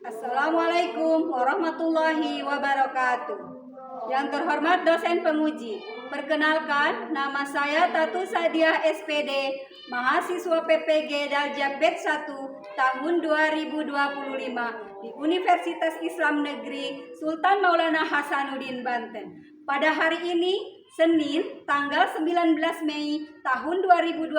Assalamualaikum warahmatullahi wabarakatuh. Yang terhormat dosen penguji, perkenalkan nama saya Tatu Sadiah SPD, mahasiswa PPG Daljab Batch 1 tahun 2025 di Universitas Islam Negeri Sultan Maulana Hasanuddin Banten. Pada hari ini, Senin, tanggal 19 Mei tahun 2025,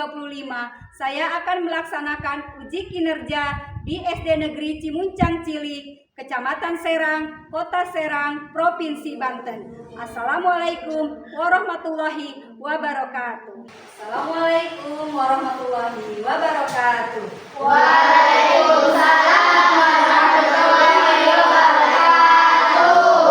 saya akan melaksanakan uji kinerja di SD Negeri Cimuncang Cilik, Kecamatan Serang, Kota Serang, Provinsi Banten. Assalamualaikum warahmatullahi wabarakatuh. Assalamualaikum warahmatullahi wabarakatuh. Waalaikumsalam warahmatullahi wabarakatuh.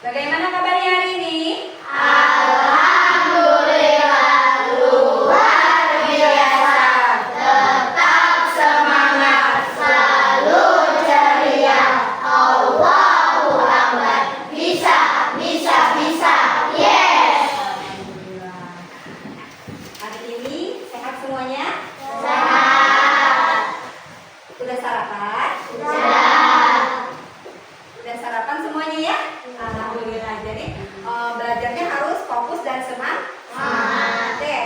Bagaimana kabarnya hari ini? Alhamdulillah, luar biasa. Tetap semangat, selalu ceria. Allahu Akbar. Bisa, yes. Alhamdulillah. Hari ini sehat semuanya? Sehat. Udah sarapan? Sudah. Udah sarapan semuanya ya? Alhamdulillah. Jadi belajarnya harus fokus dan semangat. Oke.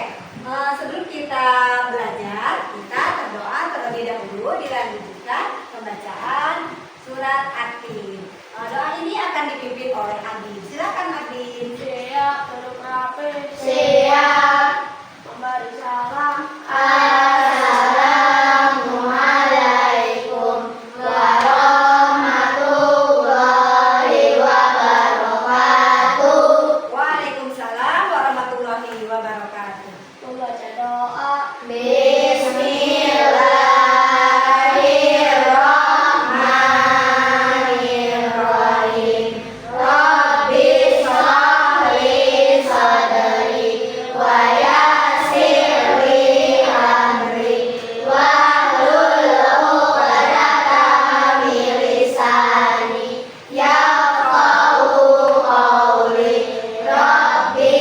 Sebelum kita belajar, kita berdoa terlebih dahulu, dilanjutkan pembacaan surat At-Tin. Doa ini akan dipimpin oleh Adi. Silakan Adi. Siap, duduk rapi. Siap. Memberi salam. Assalamualaikum warahmatullahi wabarakatuh. Waalaikumsalam warahmatullahi wabarakatuh. Membaca doa. Bismillahirrahmanirrahim. Rabbi shrah li sadri wa yassir li amri wahlul 'uqdatam min lisani yafqahu qawli. Rabbi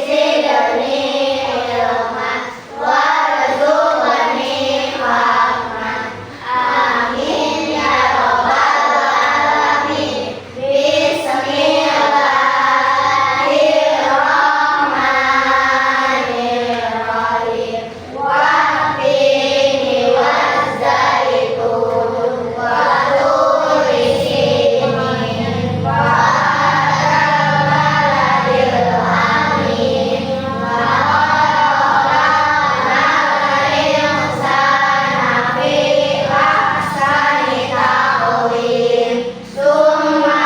zidni ilman warzuqni fahman. Amin ya rabbal alamin. Bismillahirrahmanirrahim. Wattini wazzaitun wa turi sinin wa hadzal baladil amin. Khalaqnal insana fi ahsani taqwim. Summa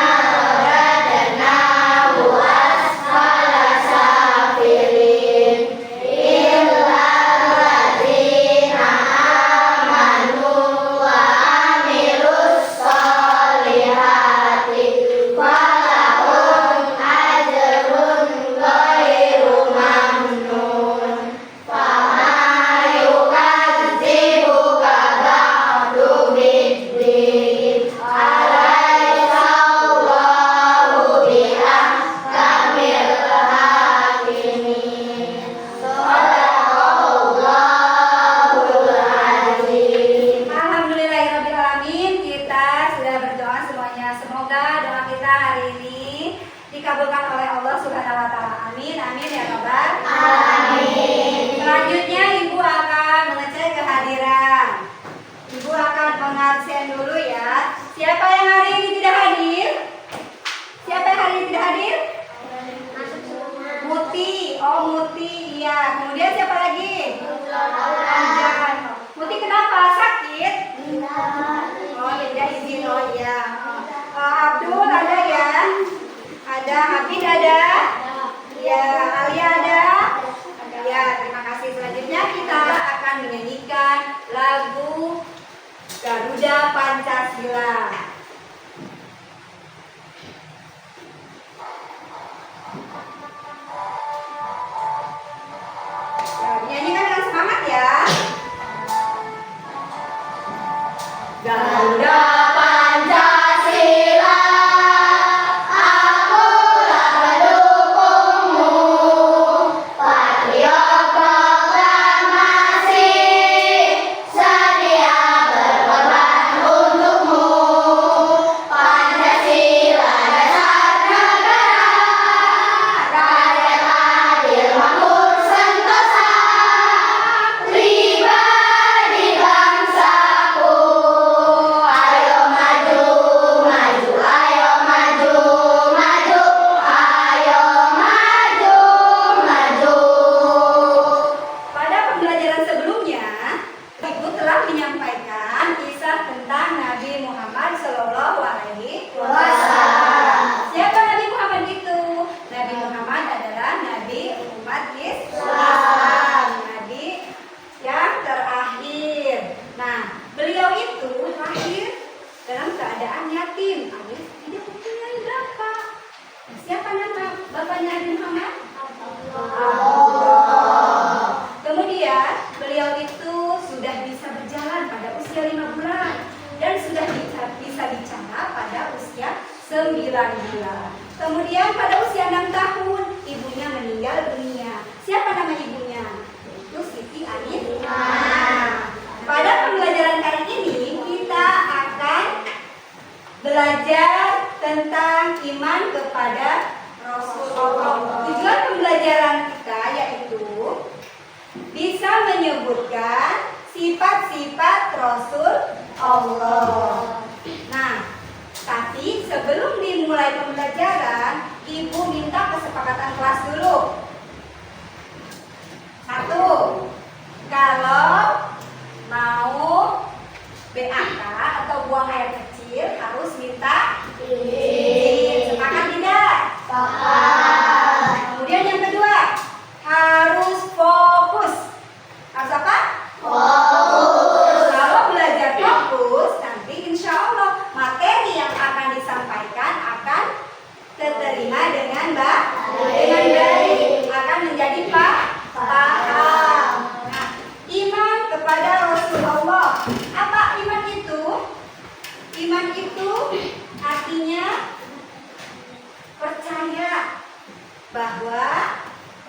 radadnahu asfala safilin. Illa allazina amanu wa amilus solihati falahum ajrun ghairu mamnun. Fama yukadzibuka ba'du biddin. Alaysa Allahu biahkamil hakimin. Shadaqallahul azim. Alhamdulillahirrahmanirrahim. Kita sudah berdoa semuanya. Semoga doa kita hari ini dikabulkan oleh Allah Subhanahu wa taala. Amin. Amin ya rabbal Amin. Selanjutnya Ibu akan mengecek kehadiran. Ibu akan mengabsen dulu ya. Siapa yang hari ini tidak hadir? Siapa yang hari ini tidak hadir? Muti. Oh, Muti. Iya. Kemudian siapa lagi? Anjan. Muti kenapa? Sakit? Oh, tidak izin. Oh iya. Abdul ada ya? Ada. Habib ada? Ya. Alia ada? Ya, terima kasih. Selanjutnya kita akan menyanyikan lagu Garuda Pancasila. Ya, dinyanyikan dengan semangat ya. Garuda Pancasila, akulah pendukungmu. Patriot proklamasi, sedia berkorban untukmu. keadaan yatim alias tidak mempunyai bapak. Siapa nama bapaknya Nabi Muhammad? Allah. Kemudian beliau itu sudah bisa berjalan pada usia 5 bulan dan sudah bisa bicara pada usia 9 bulan. Kemudian pada usia 6 tahun ibunya meninggal dunia. Siapa nama ibunya? Itu Siti Aminah. Pada pembelajaran kali ini kita akan belajar tentang iman kepada Rasulullah. Tujuan pembelajaran kita yaitu bisa menyebutkan sifat-sifat Rasul Allah. Nah, tapi sebelum dimulai pembelajaran, Ibu minta kesepakatan kelas dulu. 1. Kalau mau BAK atau buang air kecil harus minta izin. Sepakat tidak? Kemudian yang kedua, harus fokus. Harus apa? Fokus. Kalau belajar fokus, nanti insya Allah materi yang akan disampaikan akan diterima dengan baik, akan menjadi paham. Nah, iman kepada Rasulullah. Apa iman itu? Iman itu artinya percaya bahwa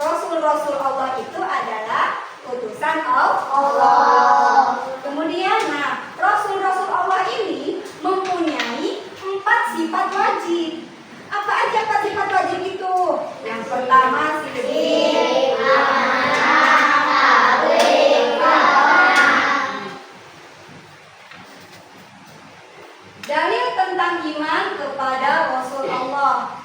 Rasul-Rasul Allah itu adalah utusan Allah. Kemudian, Rasul-Rasul Allah ini mempunyai 4 sifat wajib. Apa aja 4 sifat wajib itu? Yang pertama sidik, dalil tentang iman kepada Rasul Allah.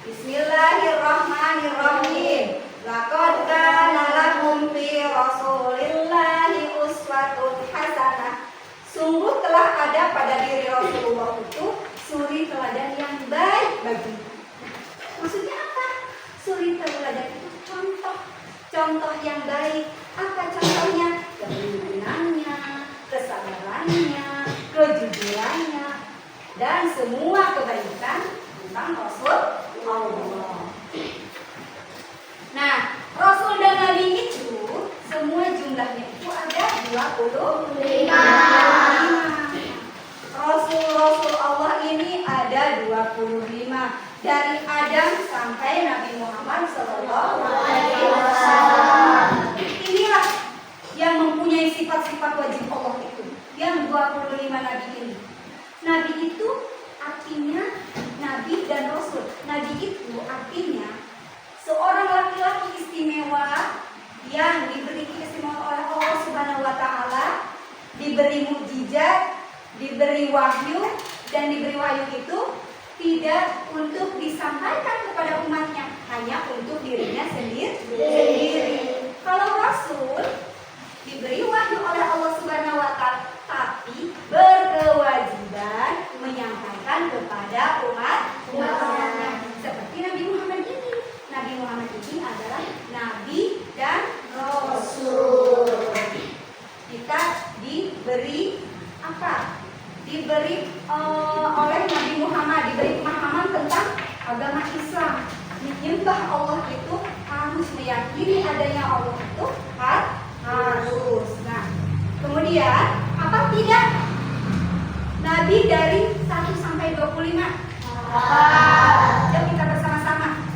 Bismillahirrahmanirrahim. Laqad kana lakum fi Rasulillahi uswatun hasanah. Sungguh telah ada pada diri Rasulullah itu suri teladan yang baik bagimu. Maksudnya apa? Suri teladan itu contoh yang baik. Apa contohnya? Keimanannya, kesabarannya, kejujurannya, dan semua kebaikan tentang Rasul Allah. Nah, Rasul dan Nabi itu semua jumlahnya itu ada 25. Rasul-Rasul Allah ini ada 25 dari Adam sampai Nabi Muhammad SAW. Inilah yang mempunyai sifat-sifat wajib Allah itu, yang 25 Nabi ini. Nabi itu artinya Nabi dan Rasul. Nabi itu artinya seorang laki-laki istimewa yang diberi keistimewaan oleh Allah Subhanahu wa Ta'ala, diberi mukjizat, diberi wahyu, dan diberi wahyu itu tidak untuk disampaikan kepada umatnya, hanya untuk dirinya sendiri. Kalau Rasul diberi wahyu oleh Allah Subhanahu wa Ta'ala, tapi berkewajiban menyampaikan kepada umatnya. Seperti Nabi Muhammad ini. Nabi Muhammad ini adalah Nabi dan Rasul. Kita diberi apa? Diberi oleh Nabi Muhammad, diberi pemahaman tentang agama Islam. Menyembah Allah itu harus meyakini adanya Allah itu harus. Nah, kemudian apa tidak? Nabi dari 1 sampai 25. Yuk kita bersama-sama.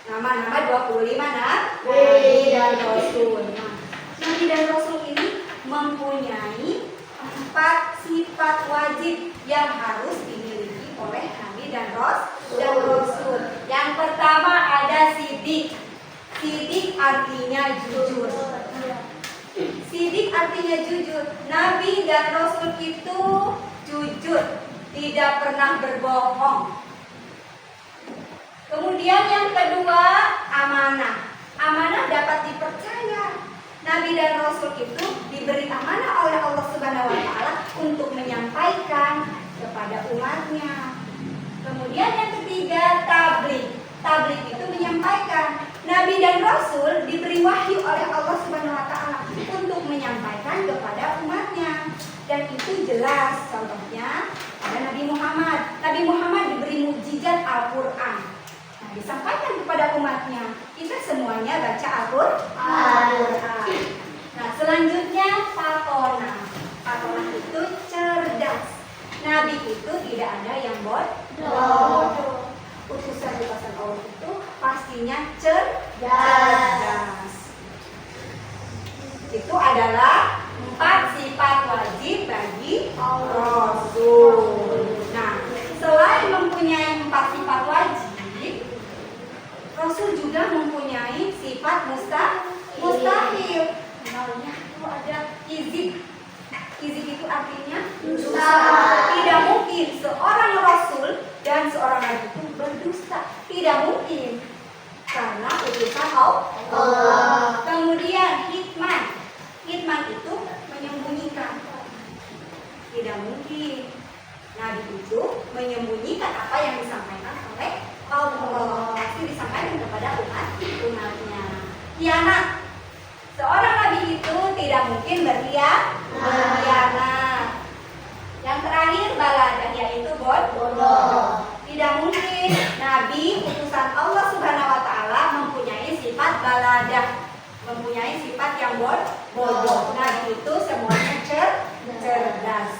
Nama-nama 25 Nabi dan Rasul. Nabi dan Rasul ini mempunyai 4 sifat wajib yang harus dimiliki oleh Nabi dan Rasul. Yang pertama ada sidik. Sidik artinya jujur. Sidik artinya jujur. Nabi dan Rasul itu jujur, tidak pernah berbohong. Kemudian yang kedua, amanah. Amanah dapat dipercaya. Nabi dan Rasul itu diberi amanah oleh Allah Subhanahu wa Ta'ala untuk menyampaikan kepada umatnya. Kemudian yang ketiga, tabligh. Tabligh itu menyampaikan. Nabi dan Rasul diberi wahyu oleh Allah Subhanahu wa Ta'ala untuk menyampaikan kepada umatnya. Dan itu jelas, contohnya ada Nabi Muhammad. Nabi Muhammad diberi mukjizat Al-Quran. Nah, disampaikan kepada umatnya. Kita semuanya baca Al-Quran. Nah, selanjutnya patona. Patona itu cerdas. Nabi itu tidak ada yang bodoh. Utusan Allah itu pastinya cerdas. Itu adalah 4 sifat wajib bagi Rasul. Nah, selain mempunyai 4 sifat wajib, Rasul juga mempunyai sifat mustahil. Misalnya itu ada izib. Izib itu artinya dusta. Tidak mungkin seorang Rasul dan seorang Nabi itu berdusta. Tidak mungkin. Karena utusan Allah. Kemudian hikmah. Hikmah itu menyembunyikan. Tidak mungkin Nabi itu menyembunyikan apa yang disampaikan oleh Allah. Pasti disampaikan kepada umatnya. Khianat. Seorang Nabi itu tidak mungkin berkhianat. Yang terakhir baladah, yaitu bodoh. Tidak mungkin Nabi utusan Allah Subhanahu wa Ta'ala mempunyai sifat baladah, mempunyai sifat yang bodoh. Nabi itu semuanya cerdas.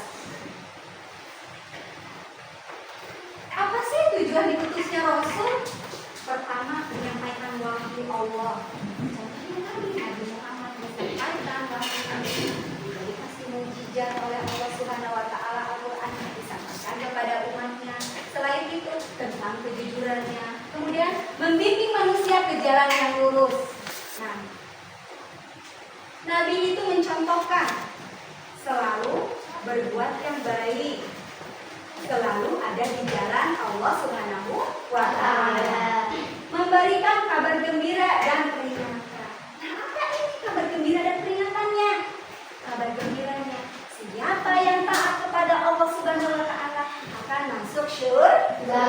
Apa sih tujuan diutusnya Rasul? Pertama, menyampaikan wahyu Allah. Contohnya Nabi Muhammad menyampaikan wahyu Nabi, dikasih mukjizat oleh Allah Subhanahu wa Ta'ala, Al-Quran disampaikan kepada umatnya. Selain itu, tentang kejujurannya. Kemudian membimbing manusia ke jalan yang lurus. Nah, Nabi itu mencontohkan selalu berbuat yang baik, selalu ada di jalan Allah Subhanahu wa Ta'ala, memberikan kabar gembira dan peringatan. Nah, apa ini kabar gembira dan peringatannya? Kabar gembiranya, siapa yang taat kepada Allah Subhanahu wa Ta'ala akan masuk surga.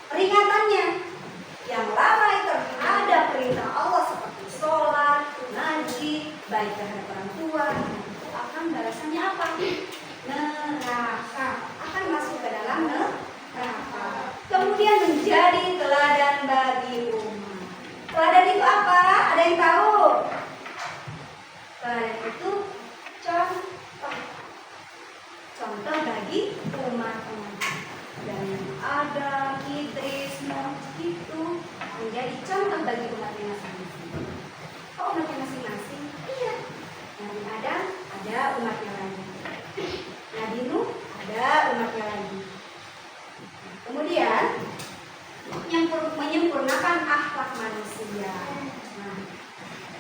Peringatannya, yang lalai terhadap perintah Allah seperti sholat, ngaji, baik terhadap orang tua, itu akan balasannya apa? Neraka, akan masuk ke dalam neraka. Kemudian menjadi teladan bagi umat. Teladan itu apa? Ada yang tahu? Teladan itu contoh bagi umat-umat. Dan Adam, Idris, Nuh itu menjadi contoh bagi umatnya masing-masing. Oh, umatnya masing-masing? Iya. Nabi Adam ada umatnya lagi. Nabi Nuh ada umatnya lagi. Kemudian yang menyempurnakan akhlak manusia. Nah,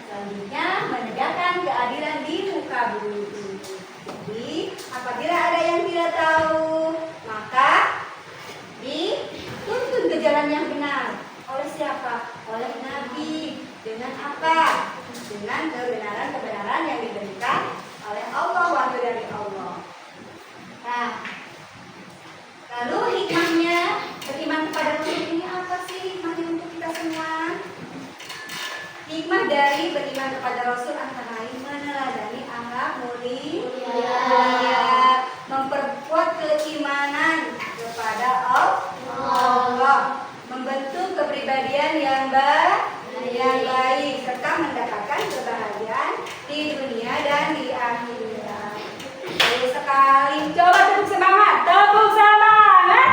selanjutnya menegakkan keadilan di muka bumi. Jadi apabila ada yang tidak tahu, maka dituntun ke jalan yang benar. Oleh siapa? Oleh Nabi. Dengan apa? Dengan kebenaran yang diberikan oleh Allah, wahyu dari Allah. Nah, lalu hikmahnya beriman kepada Rasul ini apa sih hikmahnya untuk kita semua? Hikmah dari beriman kepada Rasul antara lain meneladani akhlak mulia, memperkuat keimanan kepada Allah, membentuk kepribadian yang baik, serta mendapatkan kebahagiaan di dunia dan di akhirat. Sekali, coba tepuk semangat, tepuk semangat.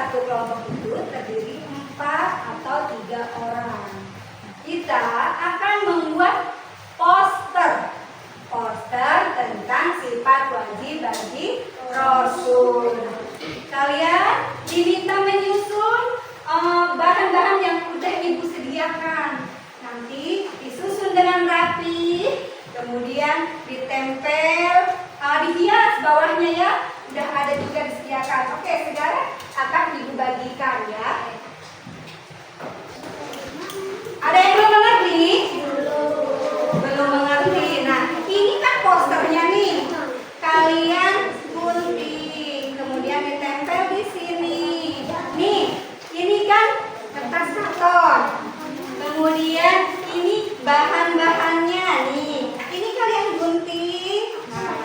satu kelompok itu terdiri 4 atau 3 orang. Kita akan membuat poster tentang sifat wajib bagi Rasul. Kalian diminta menyusun bahan-bahan yang udah ibu sediakan. Nanti disusun dengan rapi, kemudian ditempel, dihias bawahnya ya. Udah ada juga disediakan. Oke, sekarang akan ibu bagikan ya. Ada yang belum mengerti? Belum mengerti. Nah, ini kan posternya nih. Kalian gunting, kemudian ditempel di sini. Nih, ini kan kertas karton. Kemudian ini bahan-bahannya nih. Ini kalian gunting. Nah,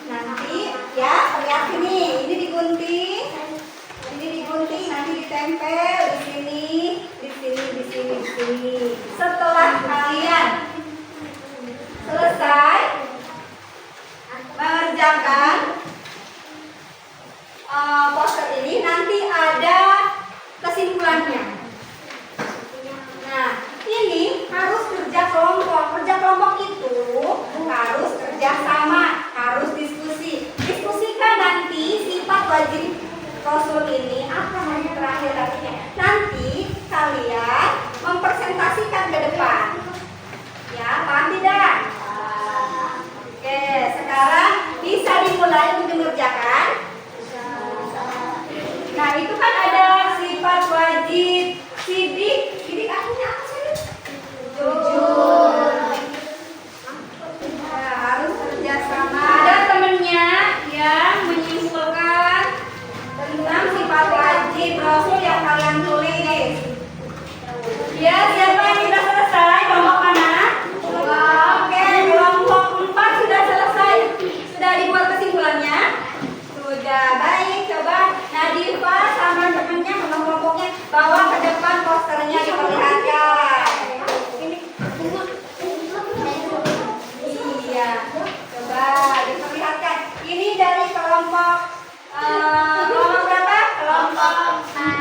nanti ya lihat ini digunting. Ini digunting, nanti ditempel di sini, di sini, di sini, di sini. Setelah kalian selesai mengerjakan poster ini, nanti ada kesimpulannya. Nah, ini harus kerja kelompok. Kerja kelompok itu harus kerja sama, harus diskusi. Diskusikan nanti sifat wajib Rasul ini apa hari terakhir nantinya. Nanti kalian mempresentasikan ke depan. Ya, paham tidak? Oke, sekarang bisa dimulai untuk mengerjakan. Nah, itu kan ada sifat wajib sidik. Sidik artinya apa sih? Jujur. Nah, harus kerja sama. Ada temennya yang menyimpulkan tentang sifat wajib Rasul yang kalian tulis. Ya, siapa yang sudah selesai? Kelompok mana? Oke, kelompok 4 sudah selesai. Sudah dibuat kesimpulannya? Sudah. Baik, coba Nadifa sama temannya kelompoknya bawa ke depan posternya diperlihatkan. Iya, coba diperlihatkan. Ini dari kelompok berapa? Kelompok 4.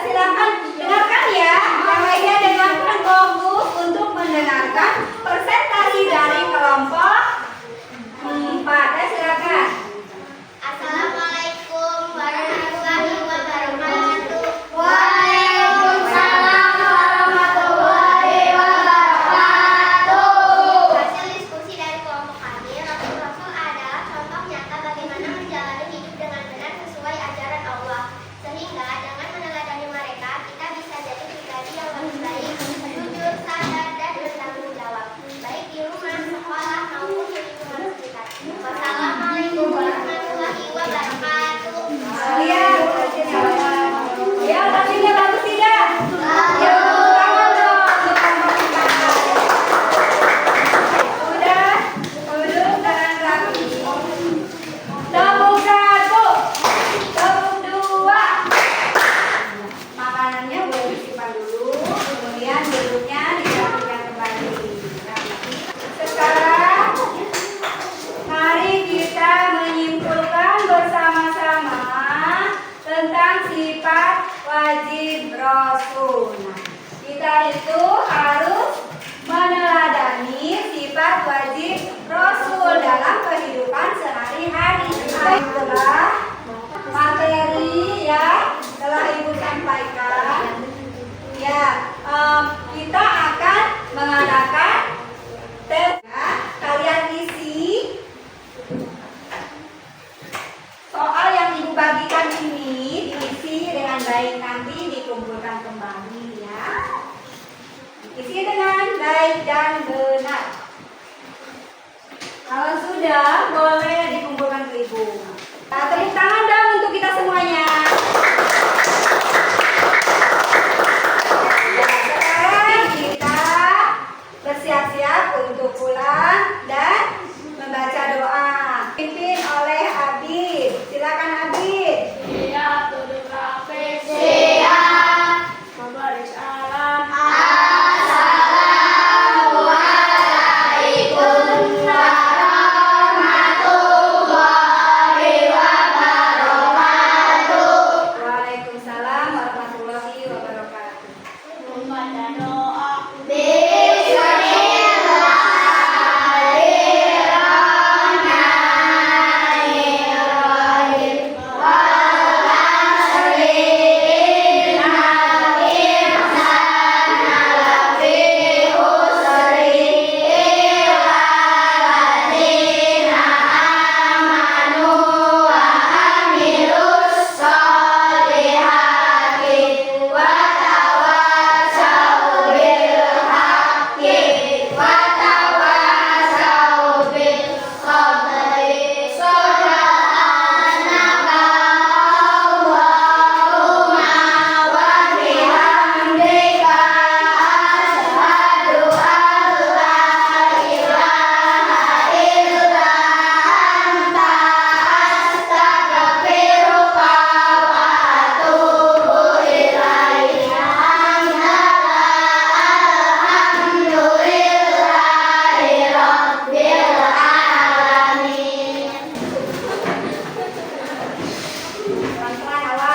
Silakan dengarkan ya. Yang lainnya dengarkan, fokus untuk mendengarkan presentasi dari kelompok 4. Silakan. Assalamualaikum warahmatullahi wabarakatuh. Waalaikumsalam warahmatullahi wabarakatuh. Hasil diskusi dari kelompok kami, Rasul adalah contoh nyata bagaimana menjalani hidup dengan benar sesuai ajaran Allah. Sehingga dengan meneladani mereka, kita bisa jadi pribadi yang lebih baik, jujur, sadar, dan bertanggung jawab, baik di rumah, sekolah, maupun di lingkungan sekitar. Wassalamualaikum warahmatullahi wabarakatuh. Kalian ya, hasilnya bagus tidak? Ya, tepuk tangan dong untuk kelompok 4. Udah, duduk dengan rapi. Tepuk 1, tepuk 2. Makanannya boleh disimpan dulu, kemudian duduknya dirapikan kembali. Sekarang mari kita menyimpulkan bersama-sama tentang sifat wajib Rasul. Nah, kita itu harus meneladani sifat wajib Rasul dalam kehidupan sehari-hari. Itulah materi yang telah Ibu sampaikan. Ya, kita akan mengadakan tes. Kalian isi soal yang Ibu bagikan ini, diisi dengan baik, nanti dikumpulkan kembali ya. Isi dengan baik dan benar. Kalau sudah, boleh dikumpulkan ke Ibu. Nah, tepuk tangan dong untuk kita semuanya. Ya, sekarang kita bersiap-siap untuk pulang dan membaca doa. Dipimpin oleh Abid. Silakan Abid. Siap, duduk rapi. Siap. Memberi salam. Assalamualaikum warahmatullahi Pelan-pelan awas.